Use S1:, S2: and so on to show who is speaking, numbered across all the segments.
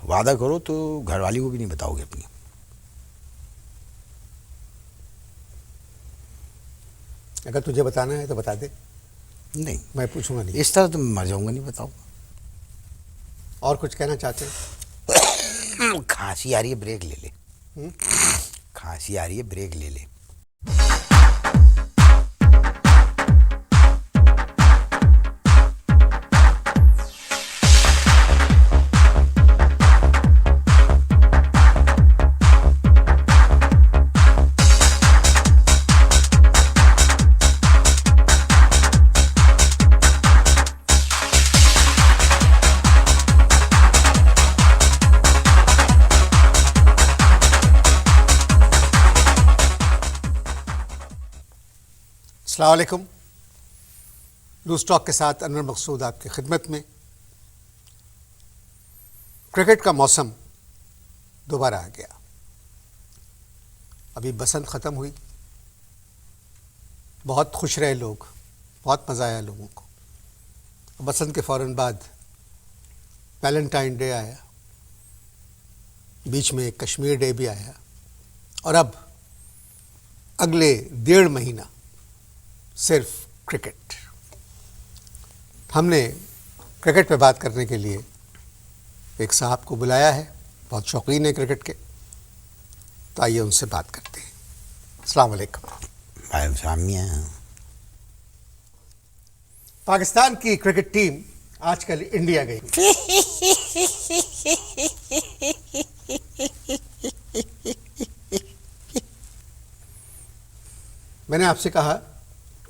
S1: वादा करो तो घरवाली को भी नहीं बताओगे अपनी।
S2: अगर तुझे बताना है तो बता दे।
S1: नहीं,
S2: मैं पूछूंगा नहीं।
S1: इस तरह तो मैं मर जाऊंगा, नहीं बताऊंगा।
S2: और कुछ कहना चाहते हैं?
S1: खांसी आ रही है, ब्रेक ले ले। खांसी आ रही है, ब्रेक ले ले।
S2: अस्सलाम वालेकुम। लूज़ टॉक के साथ अनवर मकसूद आपकी खिदमत में। क्रिकेट का मौसम दोबारा आ गया। अभी बसंत ख़त्म हुई, बहुत खुश रहे लोग, बहुत मज़ा आया लोगों को। बसंत के फ़ौरन बाद वैलेंटाइन डे आया, बीच में एक कश्मीर डे भी आया, और अब अगले 1.5 महीना सिर्फ क्रिकेट। हमने क्रिकेट पे बात करने के लिए एक साहब को बुलाया है, बहुत शौकीन है क्रिकेट के, तो आइए उनसे बात करते हैं। अस्सलाम वालेकुम।
S1: वालेकुम सलाम मियां।
S2: पाकिस्तान की क्रिकेट टीम आजकल इंडिया गई। मैंने आपसे कहा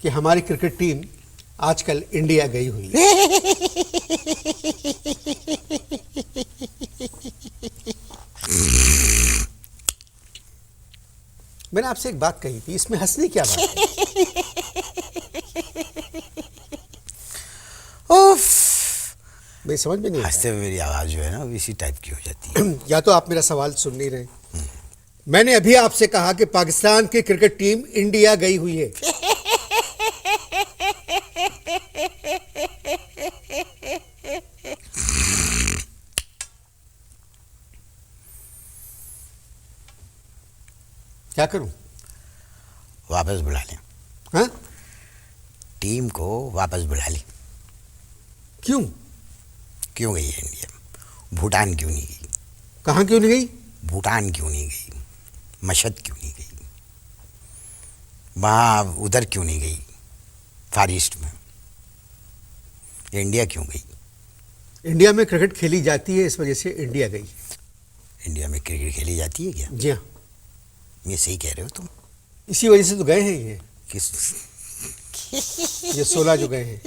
S2: कि हमारी क्रिकेट टीम आजकल इंडिया गई हुई है। मैंने आपसे एक बात कही थी, इसमें हंसने क्या बात है?
S1: उफ,
S2: मेरी समझ में नहीं आता।
S1: हंसते हुए मेरी आवाज़ जो है ना इसी टाइप की हो जाती है।
S2: या तो आप मेरा सवाल सुन नहीं रहे। मैंने अभी आपसे कहा कि पाकिस्तान की क्रिकेट टीम इंडिया गई हुई है। क्या करूं?
S1: वापस बुला लें।
S2: हाँ?
S1: टीम को वापस बुला लें।
S2: क्यों?
S1: क्यों गई है इंडिया? भूटान क्यों नहीं गई?
S2: कहाँ क्यों नहीं गई?
S1: भूटान क्यों नहीं गई? मशहद क्यों नहीं गई? वहाँ उधर क्यों नहीं गई? फार ईस्ट में इंडिया क्यों गई?
S2: इंडिया में क्रिकेट खेली जाती है, इस वजह से इंडिया गई।
S1: इंडिया में क्रिकेट खेली जाती है क्या?
S2: जी हाँ,
S1: ये सही कह रहे हो तुम।
S2: इसी वजह से तो गए हैं ये
S1: किस
S2: 16 जो गए हैं।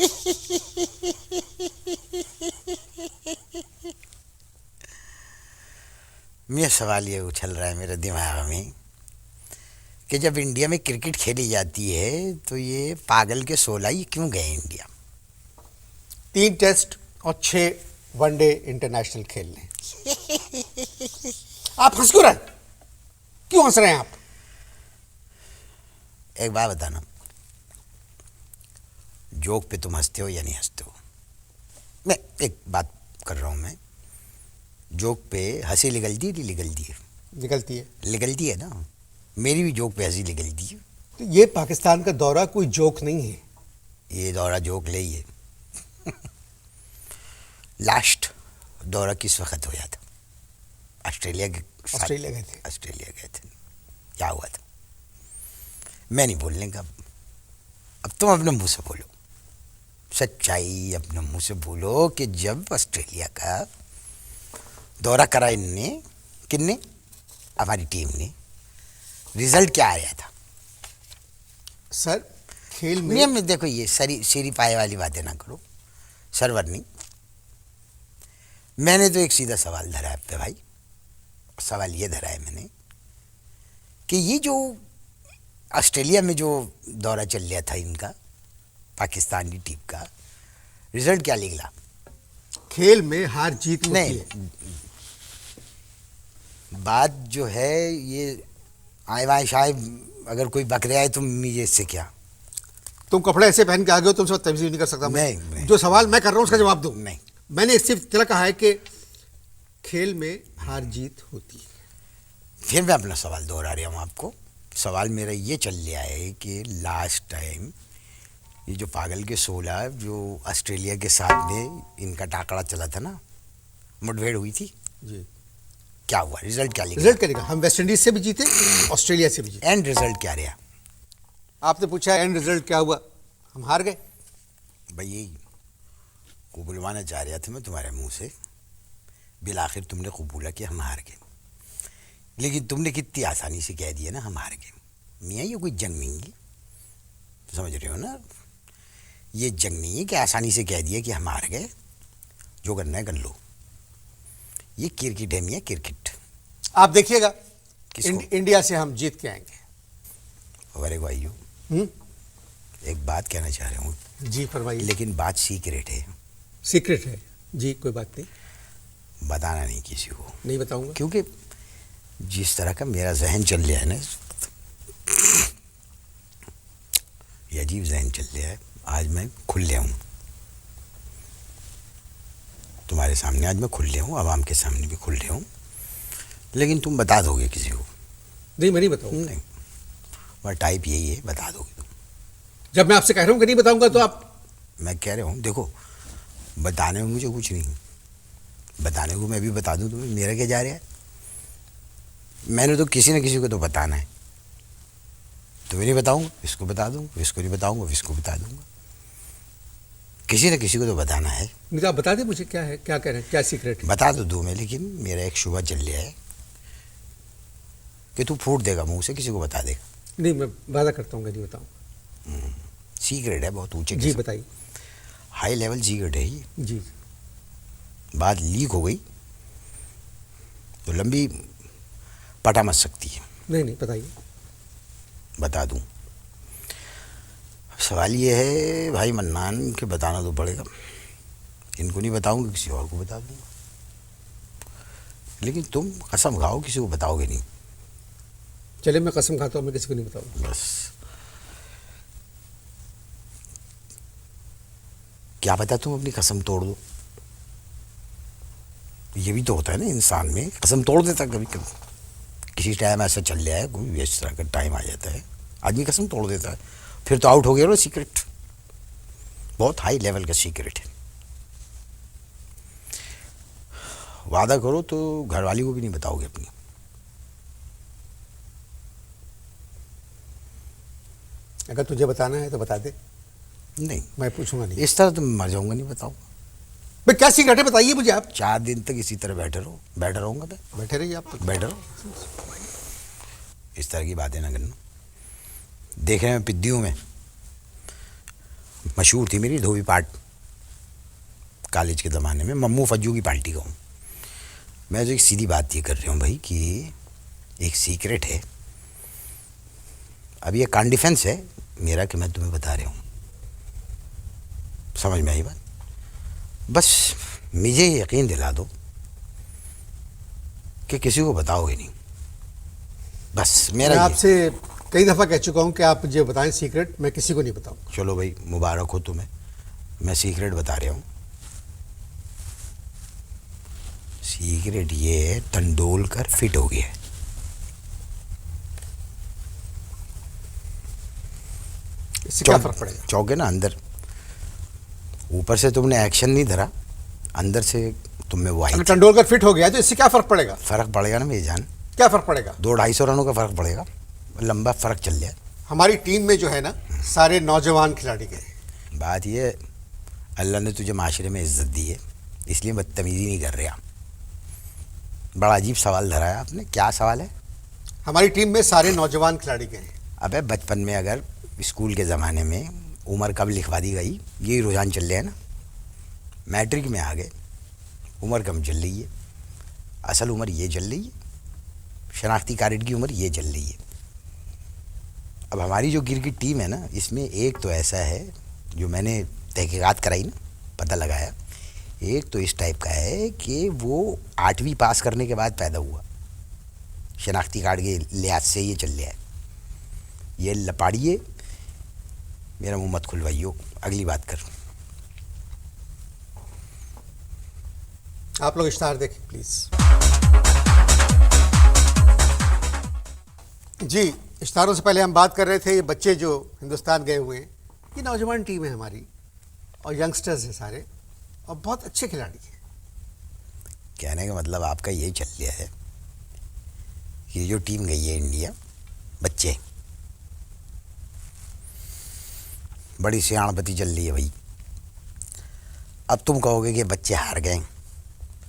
S1: मेरा सवाल ये उछल रहा है मेरे दिमाग में कि जब इंडिया में क्रिकेट खेली जाती है तो ये पागल के 16 ही क्यों गए इंडिया?
S2: 3 टेस्ट और 6 वनडे इंटरनेशनल खेलने। आप हंस क्यों रहे? क्यों हंस रहे हैं आप?
S1: एक बात बताना, जोक पे तुम हंसते हो या नहीं हंसते हो? मैं एक बात कर रहा हूँ, मैं जोक पे हंसी निकलती है नहीं निकलती है?
S2: निकलती है।
S1: निकलती है ना। मेरी भी जोक पे हंसी निकलती है।
S2: तो ये पाकिस्तान का दौरा कोई जोक नहीं है।
S1: ये दौरा जोक ले ही है। लास्ट दौरा किस वक्त हुआ था? ऑस्ट्रेलिया के साथ।
S2: ऑस्ट्रेलिया गए थे।
S1: ऑस्ट्रेलिया गए थे। क्या हुआ था? मैं नहीं बोलने का। अब तुम अपने मुंह से बोलो, सच्चाई अपने मुंह से बोलो कि जब ऑस्ट्रेलिया का दौरा करा इनने, किनने? हमारी टीम ने, रिजल्ट क्या आया था?
S2: सर खेल में
S1: देखो, ये सीरी पाए वाली बातें ना करो, सर्वर नहीं। मैंने तो एक सीधा सवाल धरा है पे भाई। सवाल ये धरा है मैंने कि ये जो ऑस्ट्रेलिया में जो दौरा चल रहा था इनका, पाकिस्तानी टीम का, रिजल्ट क्या निकला?
S2: खेल में हार जीत होती
S1: नहीं
S2: है।
S1: बात जो है ये आए वाए शायद अगर कोई बकरे आए तो मुझे इससे क्या?
S2: तुम कपड़े ऐसे पहन के आ गए हो, तुमसे तमीज़ नहीं कर सकता मैं।
S1: नहीं।
S2: जो सवाल मैं कर रहा हूँ उसका जवाब दो।
S1: नहीं।
S2: मैंने सिर्फ इतना कहा है कि खेल में हार जीत होती है।
S1: फिर मैं अपना सवाल दोहरा रहा हूँ आपको। सवाल मेरा ये चल रहा है कि लास्ट टाइम ये जो पागल के 16 जो ऑस्ट्रेलिया के साथ में इनका टाकरा चला था ना, मुठभेड़ हुई थी
S2: जी।
S1: क्या हुआ? रिजल्ट क्या निकला?
S2: रिजल्ट करेगा, हम वेस्ट इंडीज से भी जीते, ऑस्ट्रेलिया से भी जीते।
S1: एंड रिजल्ट क्या रहा?
S2: आपने पूछा एंड रिजल्ट क्या हुआ, हम हार गए।
S1: भाई यही को बुलवाना चाह रहा था मैं तुम्हारे मुंह से, बिल आखिर तुमने कबूला कि हम हार गए। लेकिन तुमने कितनी आसानी से कह दिया ना हम हार गए। मियाँ ये कोई जंग नहीं है, समझ रहे हो ना? ये जंग नहीं है कि आसानी से कह दिया कि हम हार गए, जो करना है कर लो। ये क्रिकेट है मियाँ, क्रिकेट।
S2: आप देखिएगा
S1: किसको?
S2: इंडिया से हम जीत के आएंगे।
S1: अरे भाइयों, एक बात कहना चाह रहा हूँ,
S2: जी फरमाइए।
S1: लेकिन बात सीक्रेट है।
S2: सीक्रेट है जी, कोई बात नहीं,
S1: बताना नहीं किसी को,
S2: नहीं बताऊंगा।
S1: क्योंकि जिस तरह का मेरा जहन चल रहा है ना इस वक्त, ये अजीब जहन चल रहा है। आज मैं खुल लिया हूँ तुम्हारे सामने, आज मैं खुल लिया हूँ, आवाम के सामने भी खुल लिया हूँ, लेकिन तुम बता दोगे किसी को?
S2: नहीं, मैं नहीं बताऊंगा।
S1: नहीं, वह टाइप यही है, बता दोगे तुम।
S2: जब मैं आपसे कह रहा हूँ कि नहीं बताऊंगा तो आप।
S1: मैं कह रहा हूँ देखो, बताने में मुझे कुछ नहीं, बताने को मैं भी बता दूँ तुम्हें, मेरा क्या जा रहा है? मैंने तो किसी न किसी को तो बताना है। तुम्हें नहीं बताऊंगा, इसको बता दूंगा, इसको नहीं बताऊंगा, इसको बता दूंगा, किसी न किसी को तो बताना है।
S2: नहीं तो आप बता दें मुझे क्या है, क्या कह रहे हैं, क्या सीक्रेट है।
S1: बता तो दूँ मैं, लेकिन मेरा एक शुबा चल रहा है कि तू फूट देगा मुंह से, किसी को बता देगा।
S2: नहीं, मैं वादा करता हूँ कि नहीं बताऊंगा।
S1: सीक्रेट है, बहुत ऊंचे
S2: जी बताइए।
S1: हाई लेवल सीक्रेट है ये।
S2: जी।
S1: बात लीक हो गई तो लंबी पटा मच सकती है।
S2: नहीं नहीं, बताइए।
S1: बता दूं, सवाल ये है भाई मन्नान के बताना तो पड़ेगा। इनको नहीं बताऊंगा, किसी और को बता दूंगा, लेकिन तुम कसम खाओ किसी को बताओगे नहीं।
S2: चले, मैं कसम खाता हूँ मैं किसी को नहीं बताऊंगा।
S1: बस, क्या पता तुम अपनी कसम तोड़ दो। ये भी तो होता है ना, इंसान में कसम तोड़ देता कभी कभी। किसी टाइम ऐसा चल रहा है, कोई इस तरह का टाइम आ जाता है, आदमी कसम तोड़ देता है, फिर तो आउट हो गया ना सीक्रेट। बहुत हाई लेवल का सीक्रेट है। वादा करो तो घरवाली को भी नहीं बताओगे अपनी।
S2: अगर तुझे बताना है तो बता दे।
S1: नहीं,
S2: मैं पूछूंगा नहीं।
S1: इस तरह तो मैं मर जाऊंगा, नहीं बताऊंगा।
S2: भाई क्या सीक्रेट है, बताइए मुझे आप।
S1: 4 दिन तक इसी तरह बैठा रहूंगा मैं।
S2: बैठे रहिए आप।
S1: बैठा रहो, इस तरह की बातें ना करना। देख रहे हैं पिद्दियों में मशहूर थी मेरी धोबी पाट, कॉलेज के ज़माने में, मम्मू फज्जू की पार्टी का हूँ मैं। तो एक सीधी बात ये कर रही हूँ भाई कि एक सीक्रेट है, अब ये कान डिफेंस है मेरा कि मैं तुम्हें बता रहा हूँ। समझ में आई बात? बस मुझे यकीन दिला दो कि किसी को बताओगे नहीं, बस मेरा
S2: मैं
S1: ये।
S2: आपसे कई दफ़ा कह चुका हूँ कि आप मुझे बताएं सीक्रेट, मैं किसी को नहीं बताऊंगा।
S1: चलो भाई, मुबारक हो तुम्हें, मैं सीक्रेट बता रहा हूँ। सीक्रेट ये है, तेंदुलकर फिट हो गया है।
S2: इससे क्या फर्क पड़ेगा?
S1: चौके ना अंदर, ऊपर से तुमने एक्शन नहीं धरा, अंदर से तुम में वो आई।
S2: अगर तेंदुलकर फिट हो गया तो इससे क्या फर्क पड़ेगा?
S1: फर्क पड़ेगा ना मेरी जान,
S2: क्या फर्क पड़ेगा?
S1: 200-250 रनों का फर्क पड़ेगा, लंबा फर्क चल जाए।
S2: हमारी टीम में जो है ना, सारे नौजवान खिलाड़ी गए।
S1: बात ये, अल्लाह ने तुझे माशरे में इज्जत दी है, इसलिए बदतमीजी नहीं कर रहा। बड़ा अजीब सवाल धरा है आपने, क्या सवाल है?
S2: हमारी टीम में सारे नौजवान खिलाड़ी गए।
S1: अबे बचपन में अगर स्कूल के ज़माने में उम्र कब लिखवा दी गई, यही रुझान चल रहा है ना। मैट्रिक में आ गए, उम्र कम चल रही है, असल उम्र ये चल रही है, शनाख्ती कार्ड की उम्र ये चल रही है। अब हमारी जो क्रिकेट टीम है ना, इसमें एक तो ऐसा है जो मैंने तहकीकात कराई ना, पता लगाया, एक तो इस टाइप का है कि वो 8वीं पास करने के बाद पैदा हुआ, शनाख्ती कार्ड के लिहाज से ये चल रहा है। ये लपाड़िए मेरा मुंह मत खुलवाइयो, अगली बात कर।
S2: आप लोग इश्तार देखें प्लीज। जी, इश्तारों से पहले हम बात कर रहे थे ये बच्चे जो हिंदुस्तान गए हुए हैं, ये नौजवान टीम है हमारी और यंगस्टर्स हैं सारे और बहुत अच्छे खिलाड़ी हैं।
S1: कहने का मतलब आपका यही चल रहा है कि जो टीम गई है इंडिया, बच्चे बड़ी सियाणपति चल रही है भाई। अब तुम कहोगे कि बच्चे हार गए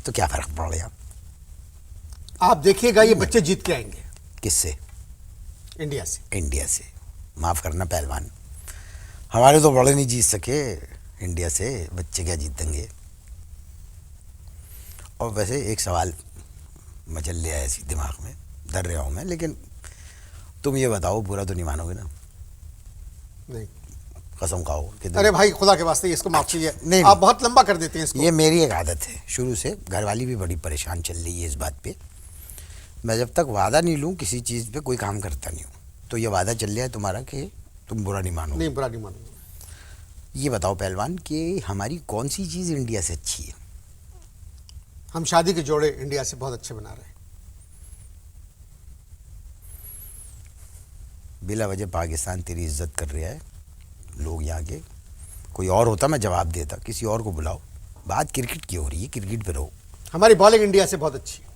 S1: तो क्या फर्क पड़ गया?
S2: आप देखिएगा ये बच्चे जीत के आएंगे।
S1: किससे?
S2: इंडिया से।
S1: इंडिया से। माफ़ करना पहलवान, हमारे तो बड़े नहीं जीत सके इंडिया से, बच्चे क्या जीतेंगे? और वैसे एक सवाल मचल ले आया ऐसी दिमाग में, डर रहा हूँ मैं, लेकिन तुम ये बताओ, बुरा तो नहीं मानोगे ना?
S2: नहीं,
S1: कसम खाओ कि
S2: अरे भाई खुदा के वास्ते इसको माफ कीजिए,
S1: नहीं,
S2: आप बहुत लंबा कर देते हैं इसको।
S1: ये मेरी एक आदत है शुरू से, घरवाली भी बड़ी परेशान चल रही है इस बात पे। मैं जब तक वादा नहीं लूँ किसी चीज़ पे कोई काम करता नहीं हूँ। तो ये वादा चल रहा है तुम्हारा कि तुम बुरा नहीं मानो।
S2: नहीं, बुरा नहीं मानूंगा।
S1: ये बताओ पहलवान कि हमारी कौन सी चीज़ इंडिया से अच्छी है?
S2: हम शादी के जोड़े इंडिया से बहुत अच्छे बना रहे हैं।
S1: बिला वजह पाकिस्तान तेरी इज्जत कर रहा है, लोग यहाँ के। कोई और होता मैं जवाब देता, किसी और को बुलाओ। बात क्रिकेट की हो रही है, क्रिकेट पे रहो।
S2: हमारी बॉलिंग इंडिया से बहुत अच्छी है।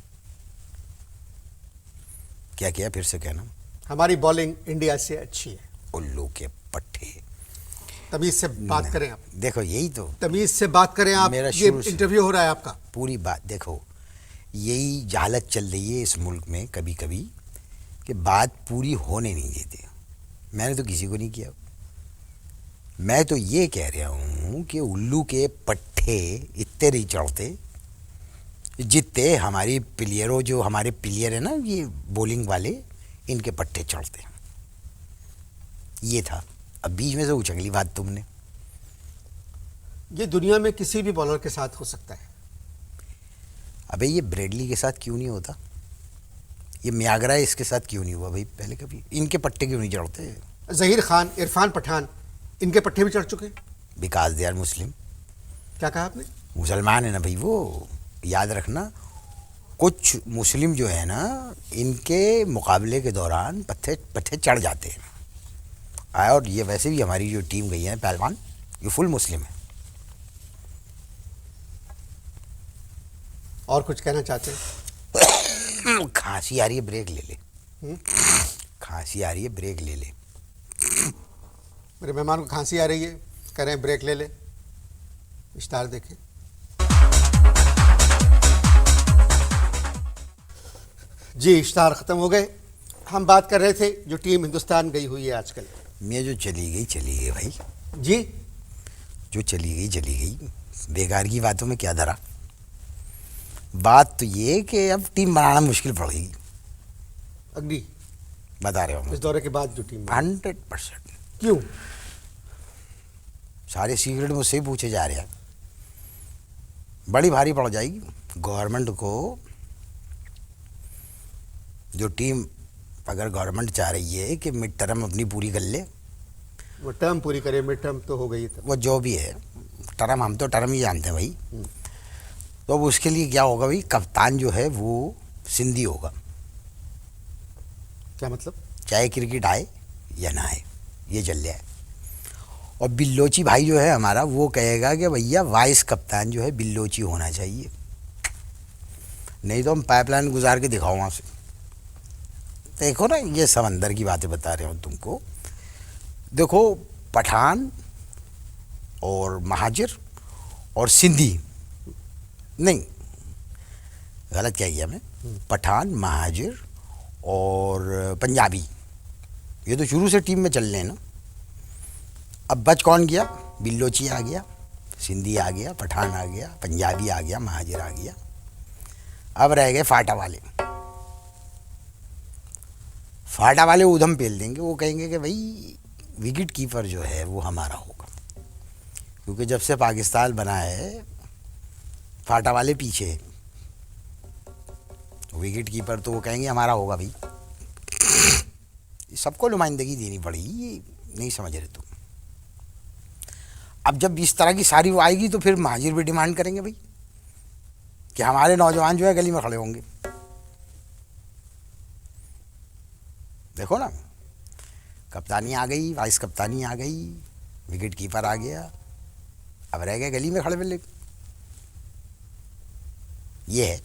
S1: क्या किया, फिर से कहना।
S2: हमारी बॉलिंग इंडिया से अच्छी है।
S1: उल्लू के पट्टे।
S2: तमीज से बात करें आप।
S1: देखो यही तो,
S2: तमीज से बात करें आप।
S1: मेरा
S2: ये
S1: शुरू से
S2: इंटरव्यू हो रहा है आपका।
S1: पूरी बात देखो, यही जहालत चल रही है इस मुल्क में कभी कभी कि बात पूरी होने नहीं देते। मैंने तो किसी को नहीं किया। मैं तो ये कह रहा हूँ कि उल्लू के पट्टे इतने नहीं चढ़ते जितने हमारी प्लेयरों, जो हमारे प्लेयर है ना ये बॉलिंग वाले, इनके पट्टे चढ़ते हैं। ये था। अब बीच में से उछली बात तुमने।
S2: ये दुनिया में किसी भी बॉलर के साथ हो सकता है।
S1: अबे ये ब्रेडली के साथ क्यों नहीं होता? ये म्यागरा इसके साथ क्यों नहीं हुआ भाई पहले कभी? इनके पट्टे क्यों नहीं चढ़ते?
S2: जहीर खान, इरफान पठान, इनके पट्टे भी चढ़ चुके हैं।
S1: Because they are Muslim.
S2: क्या कहा आपने?
S1: मुसलमान है ना भाई वो, याद रखना। कुछ मुस्लिम जो है ना, इनके मुकाबले के दौरान पत्थर पत्थर चढ़ जाते हैं। और ये वैसे भी हमारी जो टीम गई है पहलवान, ये फुल मुस्लिम है।
S2: और कुछ कहना चाहते हैं?
S1: खांसी आ रही है, ब्रेक ले ले। खांसी आ रही है, ब्रेक ले ले।
S2: मेरे मेहमान को खांसी आ रही है, कह रहे हैं ब्रेक ले ले। इश्तार देखें। जी, इश्तार ख़त्म हो गए। हम बात कर रहे थे जो टीम हिंदुस्तान गई हुई है आजकल।
S1: मैं जो चली गई भाई।
S2: जी,
S1: जो चली गई। बेकार की बातों में क्या धरा? बात तो ये कि अब टीम बनाना मुश्किल पड़ गई।
S2: अग्री।
S1: बता रहे हो
S2: इस दौरे के बाद जो टीम
S1: 100%।
S2: क्यों?
S1: सारे सीक्रेट मुझसे ही पूछे जा रहे हैं। बड़ी भारी पड़ जाएगी गवर्नमेंट को। जो टीम, अगर गवर्नमेंट चाह रही है कि मिड टर्म अपनी पूरी कर ले,
S2: वो टर्म पूरी करे। मिड टर्म तो हो गई है।
S1: वो जो भी है टर्म, हम तो टर्म ही जानते हैं भाई। तो अब उसके लिए क्या होगा भाई? कप्तान जो है वो सिंधी होगा।
S2: क्या मतलब?
S1: चाहे क्रिकेट आए या ना आए, ये चल रहा है। और बिल्लोची भाई जो है हमारा, वो कहेगा कि भैया वाइस कप्तान जो है बिल्लोची होना चाहिए, नहीं तो हम पाइपलाइन गुजार के दिखाओ वहाँ से। देखो ना, ये सब अंदर की बातें बता रहे हो तुमको। देखो, पठान और महाजिर और सिंधी, नहीं गलत क्या किया मैं, पठान, महाजिर और पंजाबी, ये तो शुरू से टीम में चल रहे हैं ना। अब बच कौन गया? बिल्लोची आ गया, सिंधी आ गया, पठान आ गया, पंजाबी आ गया, महाजिर आ गया। अब रह गए फाटा वाले। फाटा वाले उधम पेल देंगे। वो कहेंगे कि भाई विकेट कीपर जो है वो हमारा होगा, क्योंकि जब से पाकिस्तान बना है फाटा वाले पीछे है। विकेट कीपर तो वो कहेंगे हमारा होगा भाई। सबको नुमाइंदगी देनी पड़ेगी, ये नहीं समझ रहे तुम। अब जब इस तरह की सारी वो आएगी तो फिर महाजिर भी डिमांड करेंगे भाई कि हमारे नौजवान जो है गली में खड़े होंगे। देखो ना, कप्तानी आ गई, वाइस कप्तानी आ गई, विकेट कीपर आ गया, अब रह गए गली में खड़े मिले। ये है।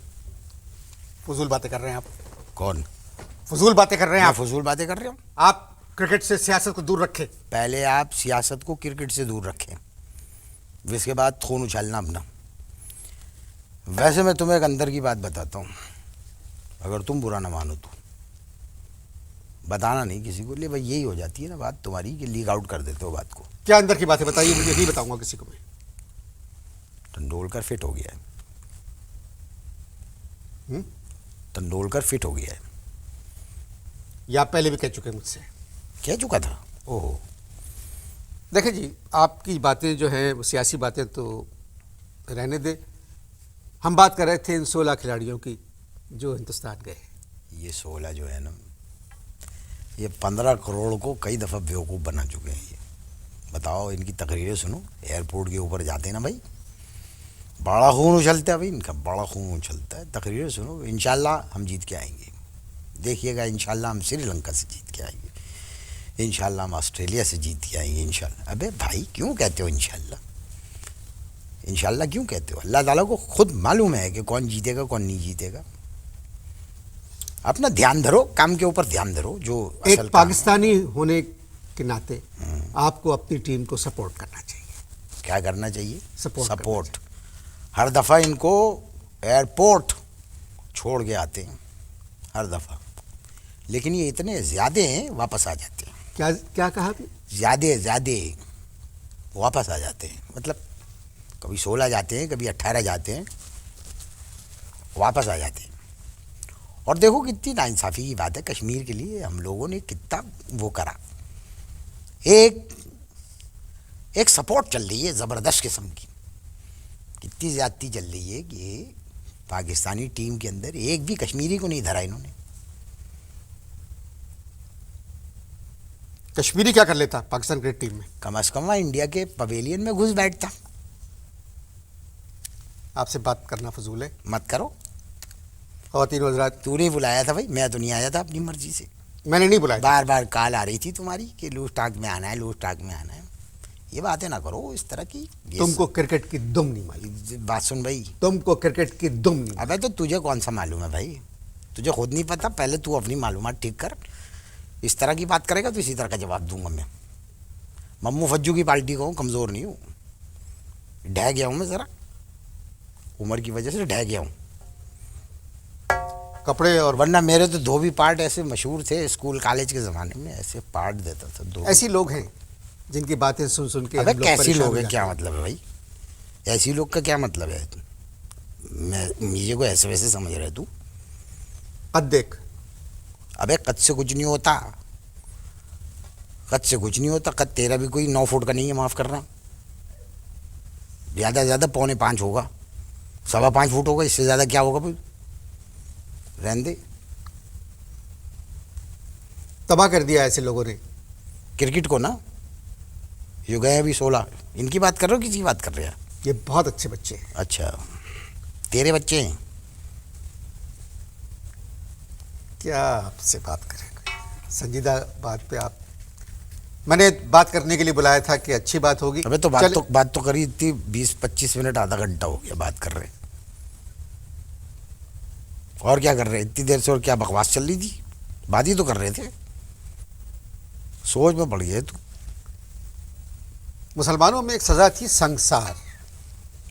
S2: फजूल बातें कर रहे हैं आप,
S1: कौन?
S2: फजूल बातें कर रहे हैं
S1: मैं
S2: आप।
S1: फजूल बातें कर रहे हो?
S2: आप क्रिकेट से सियासत को दूर रखें।
S1: पहले आप सियासत को क्रिकेट से दूर रखें, इसके बाद खून उछालना अपना। वैसे मैं तुम्हें एक अंदर की बात बताता हूँ, अगर तुम बुरा ना मानो तो बताना नहीं किसी को, ले भाई यही हो जाती है ना बात तुम्हारी कि लीक आउट कर देते हो बात को।
S2: क्या अंदर की बातें बताइए, मुझे नहीं बताऊंगा किसी को मैं।
S1: तेंदुलकर फिट हो गया है।
S2: हम्म?
S1: तेंदुलकर फिट हो गया है।
S2: या आप पहले भी कह चुके हैं मुझसे।
S1: कह चुका था। ओहो।
S2: देखिए जी, आपकी बातें जो हैं वो सियासी बातें तो रहने दे। हम बात कर रहे थे इन 16 खिलाड़ियों की जो हिंदुस्तान गए।
S1: ये 16 जो है ना, ये 15 करोड़ को कई दफ़ा बेवकूफ़ बना चुके हैं। ये बताओ, इनकी तकरीरें सुनो, एयरपोर्ट के ऊपर जाते हैं ना भाई, बड़ा खून उछलता है भाई इनका, बड़ा खून उछलता है। तकरीरें सुनो, इंशाल्लाह हम जीत के आएंगे, देखिएगा इंशाल्लाह हम श्रीलंका से जीत के आएंगे, इंशाल्लाह हम ऑस्ट्रेलिया से जीत के आएंगे इंशाल्लाह। अबे भाई क्यों कहते हो इंशाल्लाह? इंशाल्लाह क्यों कहते हो? अल्लाह ताला को खुद मालूम है कि कौन जीतेगा कौन नहीं जीतेगा। अपना ध्यान धरो, काम के ऊपर ध्यान धरो। जो
S2: एक
S1: असल
S2: पाकिस्तानी होने के नाते आपको अपनी टीम को सपोर्ट करना चाहिए।
S1: क्या करना चाहिए?
S2: सपोर्ट करना
S1: सपोर्ट। हर दफ़ा इनको एयरपोर्ट छोड़ के आते हैं, हर दफ़ा, लेकिन ये इतने ज़्यादा हैं वापस आ जाते हैं।
S2: क्या क्या कहा आपने?
S1: ज़्यादा वापस आ जाते हैं, मतलब कभी 16 जाते हैं, कभी 18 जाते हैं, वापस आ जाते हैं। और देखो कितनी नाइंसाफ़ी की बात है, कश्मीर के लिए हम लोगों ने कितना वो करा। एक सपोर्ट चल रही है ज़बरदस्त किस्म की, कितनी ज़्यादती चल रही है कि पाकिस्तानी टीम के अंदर एक भी कश्मीरी को नहीं धरा इन्होंने।
S2: कश्मीरी क्या कर लेता पाकिस्तान क्रिकेट टीम में?
S1: कम से कम वहाँ इंडिया के पवेलियन में घुस बैठता।
S2: आपसे बात करना फजूल है।
S1: मत करो।
S2: ख़वातीन व हज़रात,
S1: तूने बुलाया था भाई, मैं तो नहीं आया था अपनी मर्जी से।
S2: मैंने नहीं बुलाया।
S1: बार बार कॉल आ रही थी तुम्हारी कि लूज टाक में आना है, लूज टाक में आना है। ये बातें ना करो इस तरह की।
S2: तुमको क्रिकेट की दुम नहीं मालूम।
S1: बात सुन भाई,
S2: तुमको क्रिकेट की दुम नहीं।
S1: अबे तो तुझे कौन सा मालूम है भाई? तुझे खुद नहीं पता? पहले तू अपनी मालूमात ठीक कर। इस तरह की बात करेगा तो इसी तरह का जवाब दूंगा मैं। मम्मू फज्जू की पार्टी को हूँ, कमज़ोर नहीं हूँ। ढह गया हूँ मैं, ज़रा उम्र की वजह से ढह गया हूँ।
S2: कपड़े और
S1: वरना मेरे तो धोबी पार्ट ऐसे मशहूर थे स्कूल कॉलेज के ज़माने में, ऐसे पार्ट देता था धोबी।
S2: ऐसी लोग हैं जिनकी बातें सुन सुन के
S1: अबे
S2: हम लोग
S1: कैसी
S2: परेशान
S1: लोग
S2: हो
S1: हैं?
S2: जाते
S1: क्या
S2: हैं।
S1: मतलब है भाई? ऐसी लोग का क्या मतलब है? मैं मुझे को ऐसे वैसे समझ रहे तू?
S2: कद देख।
S1: अबे कद से कुछ नहीं होता, कद से कुछ नहीं होता। कद तेरा भी कोई 9 फुट का नहीं है, माफ़ करना। ज़्यादा से ज़्यादा 4.25 होगा, 5.25 फुट होगा, इससे ज़्यादा क्या होगा भाई? रहने दे।
S2: तबाह कर दिया ऐसे लोगों ने
S1: क्रिकेट को ना। ये गए अभी 16, इनकी बात कर रहे हो किसी की बात कर रहे हैं?
S2: ये बहुत अच्छे बच्चे हैं।
S1: अच्छा, तेरे बच्चे हैं?
S2: क्या आपसे बात करें, संजीदा बात पे आप, मैंने बात करने के लिए बुलाया था कि अच्छी बात होगी।
S1: अबे तो बात तो करी थी 20-25 मिनट, आधा घंटा हो गया बात कर रहे हैं। और क्या कर रहे हैं इतनी देर से? और क्या बकवास चल रही थी? बात ही तो कर रहे थे। सोच में पड़ गया तू।
S2: मुसलमानों में एक सज़ा थी संसार।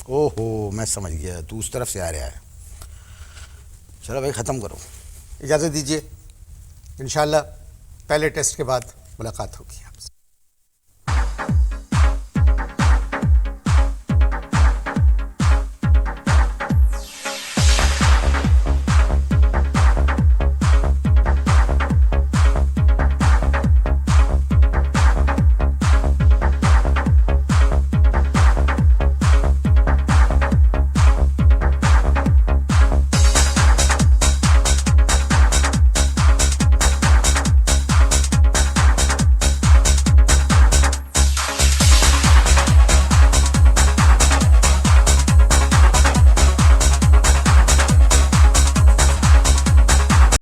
S1: ओहो, मैं समझ गया, तू उस तरफ से आ रहा है। चलो भाई ख़त्म करो।
S2: इजाज़त दीजिए, इंशाल्लाह पहले टेस्ट के बाद मुलाकात होगी।